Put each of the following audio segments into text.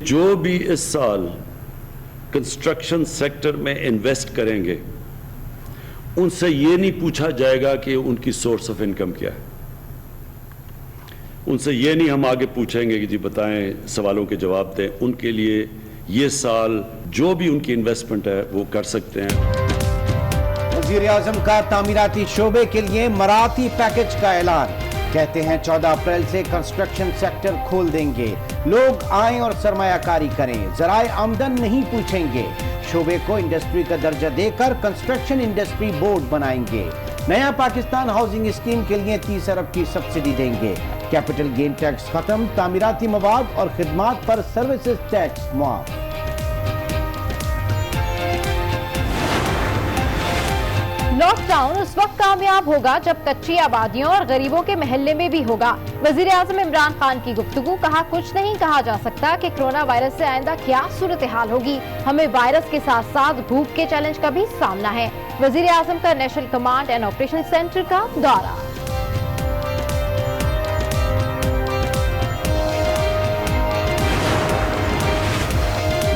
جو بھی اس سال کنسٹرکشن سیکٹر میں انویسٹ کریں گے ان سے یہ نہیں پوچھا جائے گا کہ ان کی سورس آف انکم کیا ہے. ان سے یہ نہیں ہم آگے پوچھیں گے کہ جی بتائیں، سوالوں کے جواب دیں. ان کے لیے یہ سال جو بھی ان کی انویسٹمنٹ ہے وہ کر سکتے ہیں. وزیر اعظم کا تعمیراتی شعبے کے لیے مراعاتی پیکج کا اعلان. کہتے ہیں 14 اپریل سے کنسٹرکشن سیکٹر کھول دیں گے. لوگ آئیں اور سرمایہ کاری کریں، ذرائع آمدن نہیں پوچھیں گے. شعبے کو انڈسٹری کا درجہ دے کر کنسٹرکشن انڈسٹری بورڈ بنائیں گے. نیا پاکستان ہاؤسنگ اسکیم کے لیے 30 ارب کی سبسڈی دیں گے. کیپٹل گین ٹیکس ختم، تعمیراتی مواد اور خدمات پر سروسز ٹیکس معاف. لاک ڈاؤن اس وقت کامیاب ہوگا جب کچی آبادیوں اور غریبوں کے محلے میں بھی ہوگا. وزیر اعظم عمران خان کی گفتگو. کہا کچھ نہیں کہا جا سکتا کہ کرونا وائرس سے آئندہ کیا صورتحال ہوگی. ہمیں وائرس کے ساتھ ساتھ بھوک کے چیلنج کا بھی سامنا ہے. وزیر اعظم کا national command and operation centre کا دورہ.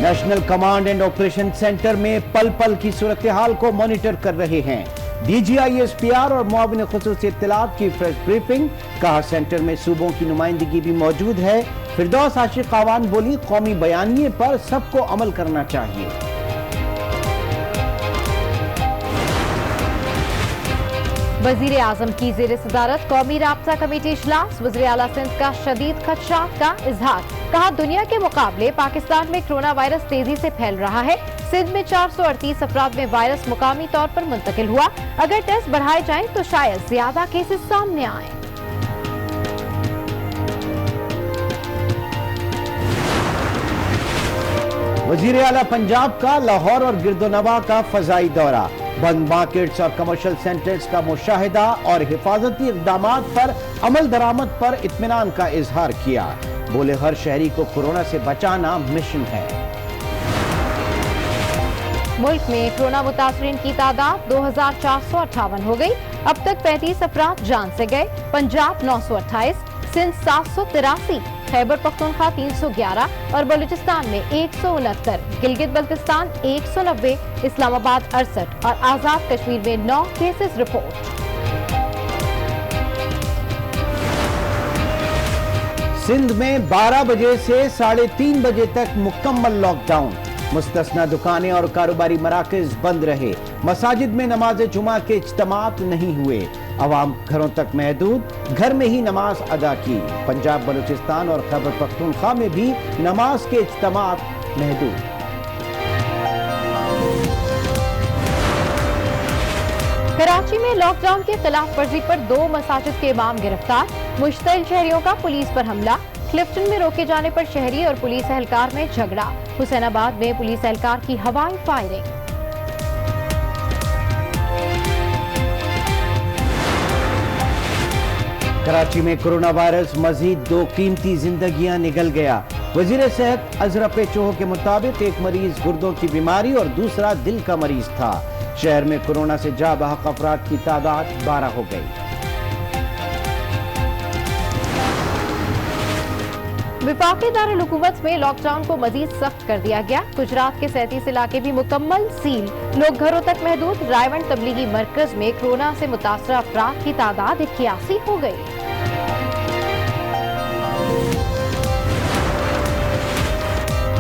National command and operation centre میں پل پل کی صورتحال کو مانیٹر کر رہے ہیں. D G I S P R اور معاون خصوصی اطلاعات کی پریس بریفنگ. کہا سینٹر میں صوبوں کی نمائندگی بھی موجود ہے. فردوس عاشق آوان بولی قومی بیانیے پر سب کو عمل کرنا چاہیے. وزیر اعظم کی زیر صدارت قومی رابطہ کمیٹی اجلاس. وزیر اعلیٰ سندھ کا شدید خدشات کا اظہار. کہا دنیا کے مقابلے پاکستان میں کرونا وائرس تیزی سے پھیل رہا ہے. سندھ میں 438 افراد میں وائرس مقامی طور پر منتقل ہوا. اگر ٹیسٹ بڑھائے جائیں تو شاید زیادہ کیسز سامنے آئیں. وزیر اعلیٰ پنجاب کا لاہور اور گرد و نواح کا فضائی دورہ. بند مارکیٹس اور کمرشل سینٹرز کا مشاہدہ اور حفاظتی اقدامات پر عمل درآمد پر اطمینان کا اظہار کیا. بولے ہر شہری کو کورونا سے بچانا مشن ہے. ملک میں کرونا متاثرین کی تعداد 2458 ہو گئی. اب تک 35 افراد جان سے گئے. پنجاب 928, سندھ 783, خیبر پختونخوا 311 اور بلوچستان میں 169, گلگت بلتستان 190, اسلام آباد 68 اور آزاد کشمیر میں 9 کیسز رپورٹ. سندھ میں 12 بجے سے 3:30 بجے تک مکمل لاک ڈاؤن. مستثنی دکانیں اور کاروباری مراکز بند رہے. مساجد میں نماز جمعہ کے اجتماعات نہیں ہوئے. عوام گھروں تک محدود، گھر میں ہی نماز ادا کی. پنجاب، بلوچستان اور خیبر پختونخوا میں بھی نماز کے اجتماعات محدود. کراچی میں لاک ڈاؤن کی خلاف ورزی پر 2 مساجد کے امام گرفتار. مشتعل شہریوں کا پولیس پر حملہ. کلفٹن میں روکے جانے پر شہری اور پولیس اہلکار میں جھگڑا. حسین آباد میں پولیس اہلکار کی ہوائی فائرنگ. کراچی میں کرونا وائرس مزید 2 قیمتی زندگیاں نگل گیا. وزیر صحت ازرف چوہو کے مطابق ایک مریض گردوں کی بیماری اور دوسرا دل کا مریض تھا. شہر میں کورونا سے جاں بحق افراد کی تعداد 12 ہو گئی. وفاقی دارالحکومت میں لاک ڈاؤن کو مزید سخت کر دیا گیا. گجرات کے 37 علاقے بھی مکمل سیل. لوگ گھروں تک محدود. رائیونڈ تبلیغی مرکز میں کورونا سے متاثرہ افراد کی تعداد 81 ہو گئی.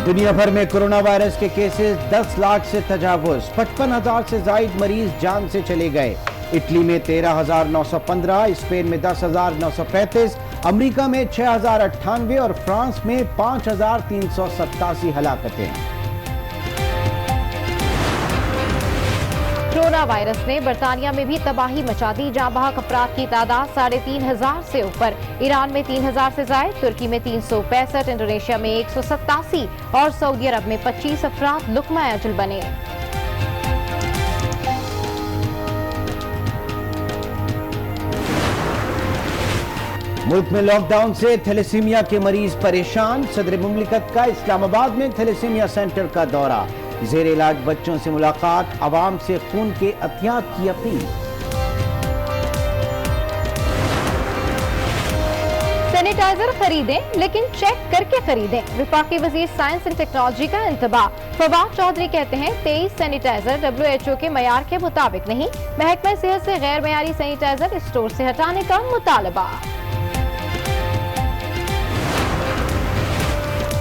دنیا بھر میں کرونا وائرس کے کیسز 10 لاکھ سے تجاوز. 55,000 سے زائد مریض جان سے چلے گئے. اٹلی میں 13,915, اسپین میں 10,935, امریکہ میں 6,098 اور فرانس میں 5,387 ہلاکتیں. کرونا وائرس نے برطانیہ میں بھی تباہی مچا دی. جاں بحق افراد کی تعداد 3,500 سے اوپر. ایران میں 3,000 سے زائد, ترکی میں 365, انڈونیشیا میں 187 اور سعودی عرب میں 25 افراد لقمہ اجل بنے. ملک میں لاک ڈاؤن سے تھیلیسیمیا کے مریض پریشان. صدر مملکت کا اسلام آباد میں تھیلیسیمیا سینٹر کا دورہ. زیر علاج بچوں سے ملاقات. عوام سے خون کے عطیات کی اپیل. सैनिटाइजर खरीदें लेकिन चेक करके खरीदें। वफाकी वजीर साइंस एंड टेक्नोलॉजी का इंतबाह। फवाद चौधरी कहते हैं 23 सैनिटाइजर WHO के मयार के मुताबिक नहीं। महकमा सेहत से गैर मयारी सैनिटाइजर स्टोर से हटाने का मुतालबा।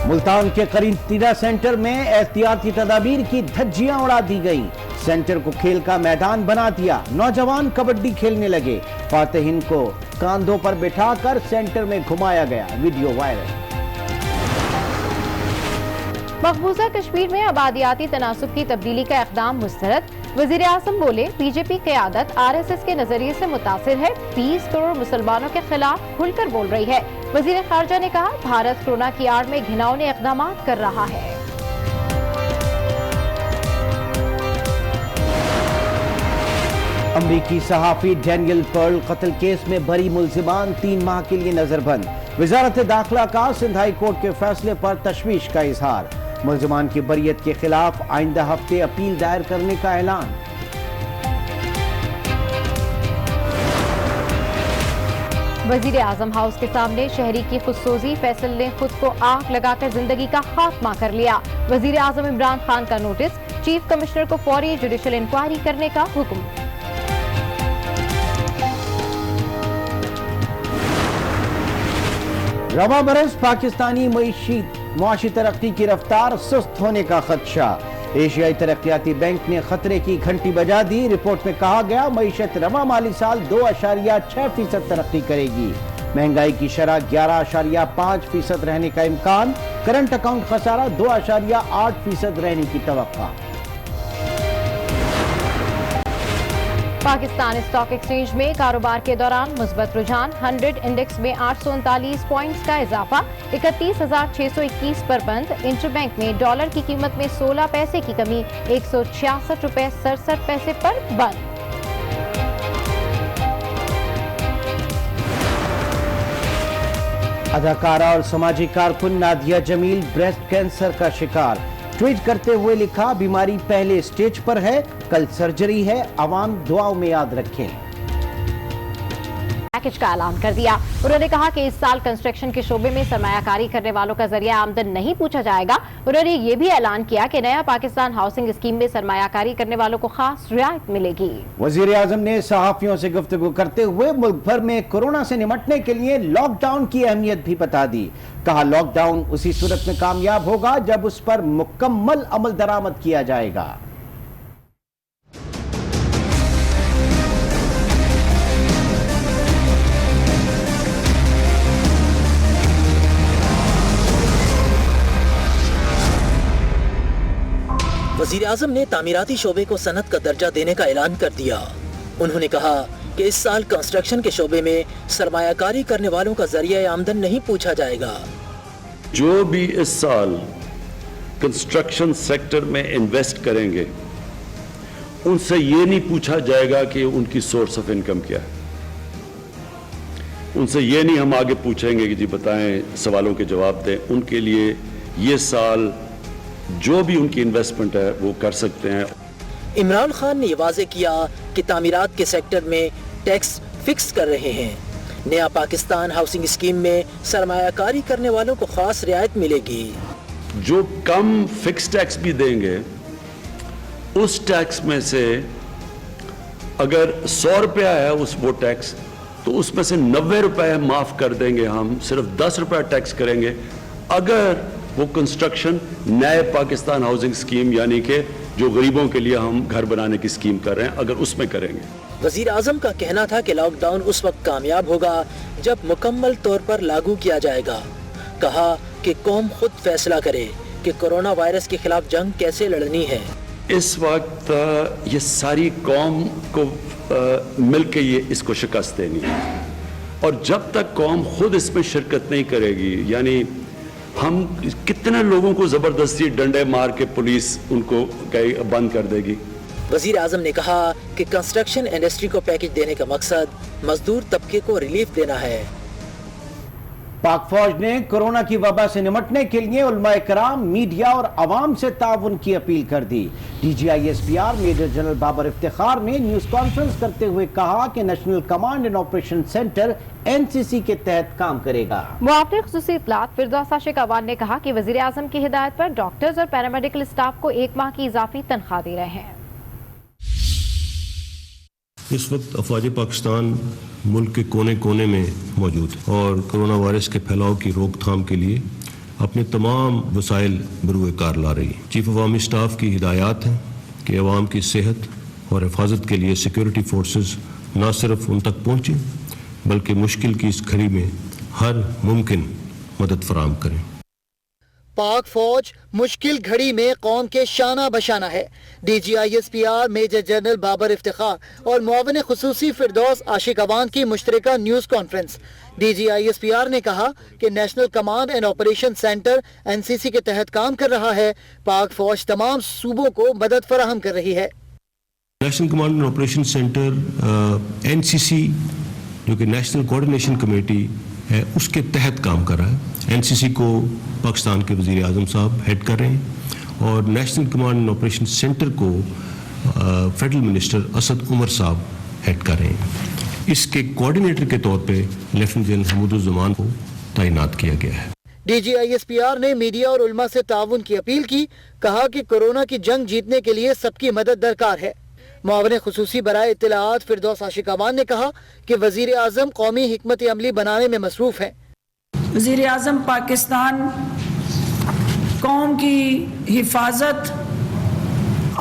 मुल्तान के करीब तीरा सेंटर में एहतियाती तदाबीर की धज्जियां उड़ा दी गई। सेंटर को खेल का मैदान बना दिया। नौजवान कबड्डी खेलने लगे। फातिहिन को कांधों पर बिठाकर सेंटर में घुमाया गया। Video viral. मकबूजा कश्मीर में आबादियाती तनासुब की तब्दीली का इक़दाम मुस्तरद। वज़ीर आज़म बोले बीजेपी क़यादत RSS के नजरिए से मुतासिर है। 20 करोड़ मुसलमानों के खिलाफ खुलकर बोल रही है। वज़ीर ख़ारजा ने कहा भारत कोरोना की आड़ में घिनौने इक़दाम कर रहा है। अमरीकी सहाफ़ी डैनियल पर्ल कत्ल केस में बरी मुल्ज़िमान 3 माह के लिए नजरबंद। वज़ारत दाखिला का सिंध हाई कोर्ट के फैसले पर तशवीश का इजहार। मुल्ज़िमान की बरियत के खिलाफ आइंदा हफ्ते अपील दायर करने का ऐलान। वज़ीर आज़म हाउस के सामने शहरी की खुदसोजी। फैसल ने खुद को आग लगाकर जिंदगी का खात्मा कर लिया। वज़ीर आज़म इमरान खान का नोटिस। चीफ कमिश्नर को फौरी जुडिशल इंक्वायरी करने का हुक्म। रवा बरस पाकिस्तानी मुआशी तरक्की की रफ्तार सुस्त होने का खदशा। एशियाई तरक्याती बैंक ने खतरे की घंटी बजा दी। रिपोर्ट में कहा गया मईशत रवा माली साल 2.6% तरक्की करेगी। महंगाई की शरह 11.5% रहने का इम्कान। करंट अकाउंट खसारा 2.8% रहने की तवक्का। पाकिस्तान स्टॉक एक्सचेंज में कारोबार के दौरान मुस्बत रुझान। 100 इंडेक्स में 839 पॉइंट्स का इजाफा। 31,621 पर बंद। इंटरबैंक में डॉलर की कीमत में 16 पैसे की कमी। 166 रुपए 67 पैसे पर बंद। अदाकारा और समाजी कारकुन नादिया जमील ब्रेस्ट कैंसर का शिकार। ट्वीट करते हुए लिखा बीमारी पहले स्टेज पर है, कल सर्जरी है, आवाम दुआओं में याद रखें। पैकेज का ऐलान कर दिया। उन्होंने कहा कि इस साल कंस्ट्रक्शन के शोबे में सरमायाकारी करने वालों का जरिया आमदन नहीं पूछा जाएगा। उन्होंने ये भी ऐलान किया कि नया पाकिस्तान हाउसिंग स्कीम में सरमायाकारी करने वालों को खास रियायत मिलेगी। वजीर आजम ने सहाफियों से गुफ्तगू करते हुए मुल्क भर में कोरोना से निपटने के लिए लॉकडाउन की अहमियत भी बता दी। कहा लॉकडाउन उसी सूरत में कामयाब होगा जब उस पर मुकम्मल अमल दरामद किया जाएगा। वज़ीर आज़म ने तामीराती शोबे को सनत का दर्जा देने का ऐलान कर दिया। उन्होंने कहा कि इस साल कंस्ट्रक्शन के शोबे में सरमायाकारी करने वालों का जरिया आमदन नहीं पूछा जाएगा। जो भी इस साल कंस्ट्रक्शन सेक्टर में इन्वेस्ट करेंगे उनसे ये नहीं पूछा जाएगा कि उनकी सोर्स ऑफ इनकम क्या है। उनसे ये नहीं हम आगे पूछेंगे कि जी बताएं, सवालों के जवाब दें। उनके लिए ये साल जो भी उनकी इन्वेस्टमेंट है वो कर सकते हैं। इमरान खान ने वाज़ेह किया कि तामीरात के सेक्टर में टैक्स फिक्स कर रहे हैं। नया पाकिस्तान हाउसिंग स्कीम में सरमायाकारी करने वालों को खास रियायत मिलेगी। जो कम फिक्स टैक्स भी देंगे उस टैक्स में से अगर 100 रुपया है वो टैक्स, तो उसमें से 90 रुपए माफ कर देंगे। हम सिर्फ 10 रुपया टैक्स करेंगे अगर वो कंस्ट्रक्शन नए पाकिस्तान हाउसिंग स्कीम यानी कि जो गरीबों के लिए हम घर बनाने की स्कीम कर रहे हैं अगर उसमें करेंगे। वज़ीर आज़म का कहना था कि लॉकडाउन उस वक्त कामयाब होगा जब मुकम्मल तौर पर लागू किया जाएगा। कहा कि कौम खुद फैसला करे कि कोरोना वायरस के खिलाफ जंग कैसे लड़नी है। इस वक्त ये सारी कौम को मिलकर ये इसको शिकस्त देनी है और जब तक कौम खुद इसमें शिरकत नहीं करेगी, यानी हम कितने लोगों को जबरदस्ती डंडे मार के पुलिस उनको बंद कर देगी। वज़ीर आज़म ने कहा कि कंस्ट्रक्शन इंडस्ट्री को पैकेज देने का मकसद मजदूर तबके को रिलीफ देना है। पाक फौज ने कोरोना की वबा से निपटने के लिए उलमा कराम, मीडिया और अवाम से ताउन की अपील कर दी। DGISPR major general Babar Iftikhar ने न्यूज कॉन्फ्रेंस करते हुए कहा कि national command and operation centre NCC के तहत काम करेगा। मुआवने खुसूसी इत्तलात फिरदौस आशिक अवान ने कहा कि वजीर आजम की हिदायत पर डॉक्टर्स और पैरामेडिकल स्टाफ को 1 माह की इजाफी तनख्वाह दे रहे हैं। इस वक्त अफवाज पाकिस्तान मुल्क के कोने कोने में मौजूद है और कोरोना वायरस के फैलाव की रोकथाम के लिए अपने तमाम वसाइल बरूए कार ला रही है। चीफ अवामी स्टाफ की हिदायत है कि अवाम की सेहत और हिफाजत के लिए सिक्योरिटी फोर्सेस न सिर्फ उन तक पहुँचें बल्कि मुश्किल की इस घड़ी में हर मुमकिन मदद फराहम करें। पाक फौज मुश्किल घड़ी में कौम के शाना बशाना है। DGISPR major general Babar Iftikhar और मुआविन खुसूसी फिरदौस आशिक अवान की मुश्तरका न्यूज़ कॉन्फ्रेंस। DGISPR ने कहा कि national command and operation centre NCC के तहत काम कर रहा है। पाक फौज तमाम सूबों को मदद फराहम कर रही है। National command and operation centre NCC जो कि नेशनल कोऑर्डिनेशन कमेटी है उसके तहत काम कर रहा है। NCC को पाकिस्तान के वज़ीर आज़म साहब हेड कर रहे हैं और national command and operation centre को फेडरल मिनिस्टर असद उमर साहब हेड कर रहे हैं। इसके कोऑर्डिनेटर के तौर पे लेफ्टिनेंट जनरल हमीदुज़्ज़मान को तैनात किया गया है। DGISPR ने मीडिया और उलमा से ताउन की अपील की। कहा कि कोरोना की जंग जीतने के लिए सबकी मदद दरकार है। मुआविन खुसूसी बराए इत्तलाआत फिरदौस आशिक अवान ने कहा कि वज़ीर आज़म कौमी हिकमत अमली बनाने में मसरूफ हैं। वज़ीर आज़म पाकिस्तान कौम की हिफाजत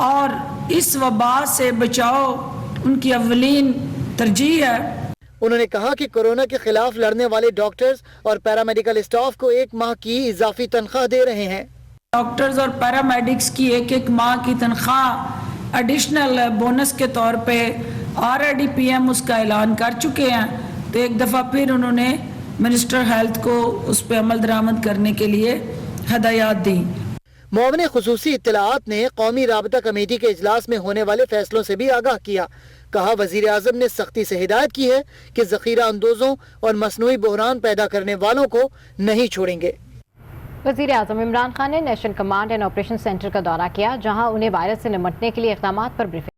और इस वबा से बचाव उनकी अव्वलीन तरजीह है। उन्होंने कहा कि कोरोना के खिलाफ लड़ने वाले डॉक्टर्स और पैरामेडिकल स्टाफ को 1 माह की इजाफी तनख्वाह दे रहे हैं। डॉक्टर्स और पैरामेडिक्स की 1 माह की तनख्वाह एडिशनल बोनस के तौर पे ऑलरेडी PM उसका ऐलान कर चुके हैं। तो एक दफ़ा फिर उन्होंने मिनिस्टर हेल्थ को उस पर अमल दरामद करने के लिए हदायत दी। मुआविन खुसूसी इत्तलाआत ने कौमी राबता कमेटी के इजलास में होने वाले फैसलों से भी आगाह किया। कहा वज़ीर आज़म ने सख्ती से हिदायत की है कि ज़ख़ीरा अंदोज़ों और मसनूई बहरान पैदा करने वालों को नहीं छोड़ेंगे। वज़ीर आज़म इमरान खान ने national command and operation centre का दौरा किया, जहां उन्हें वायरस से निपटने के लिए इक़दामात पर ब्रीफिंग